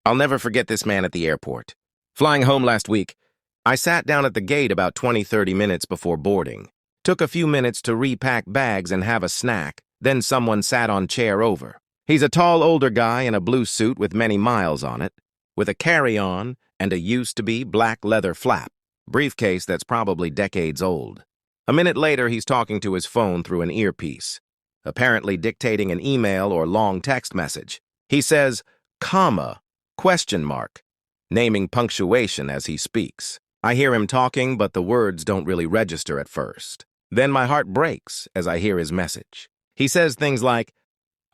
I'll never forget this man at the airport. Flying home last week, I sat down at the gate about 20-30 minutes before boarding. Took a few minutes to repack bags and have a snack, then someone sat on chair over. He's a tall older guy in a blue suit with many miles on it, with a carry-on and a used-to-be black leather flap, briefcase that's probably decades old. A minute later, he's talking to his phone through an earpiece, apparently dictating an email or long text message. He says, comma, question mark, naming punctuation as he speaks. I hear him talking, but the words don't really register at first. Then my heart breaks as I hear his message. He says things like,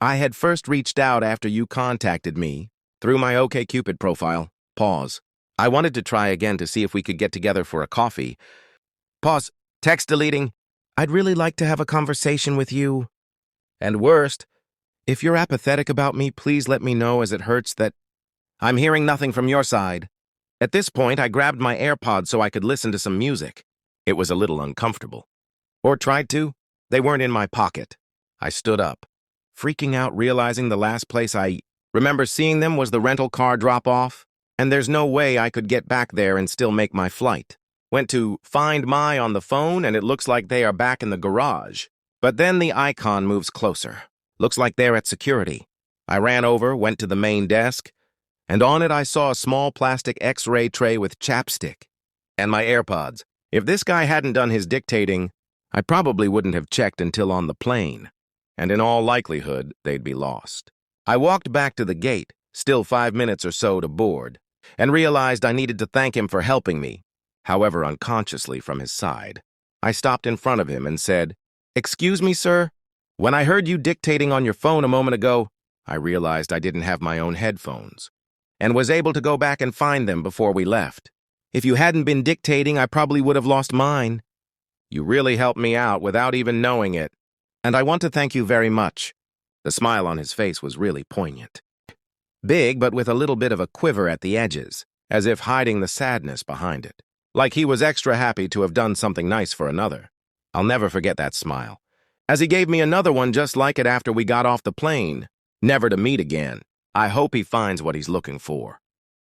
I had first reached out after you contacted me through my OkCupid profile. Pause. I wanted to try again to see if we could get together for a coffee. Pause. Text deleting. I'd really like to have a conversation with you. And worst, if you're apathetic about me, please let me know as it hurts that I'm hearing nothing from your side. At this point, I grabbed my AirPods so I could listen to some music. It was a little uncomfortable. Or tried to. They weren't in my pocket. I stood up, freaking out realizing the last place I remember seeing them was the rental car drop-off, and there's no way I could get back there and still make my flight. Went to Find My on the phone, and it looks like they are back in the garage. But then the icon moves closer. Looks like they're at security. I ran over, went to the main desk, and on it I saw a small plastic X-ray tray with chapstick and my AirPods. If this guy hadn't done his dictating, I probably wouldn't have checked until on the plane, and in all likelihood, they'd be lost. I walked back to the gate, still 5 minutes or so to board, and realized I needed to thank him for helping me, however unconsciously from his side. I stopped in front of him and said, Excuse me, sir? When I heard you dictating on your phone a moment ago, I realized I didn't have my own headphones, and was able to go back and find them before we left. If you hadn't been dictating, I probably would have lost mine. You really helped me out without even knowing it, and I want to thank you very much. The smile on his face was really poignant. Big, but with a little bit of a quiver at the edges, as if hiding the sadness behind it. Like he was extra happy to have done something nice for another. I'll never forget that smile, as he gave me another one just like it after we got off the plane, never to meet again. I hope he finds what he's looking for.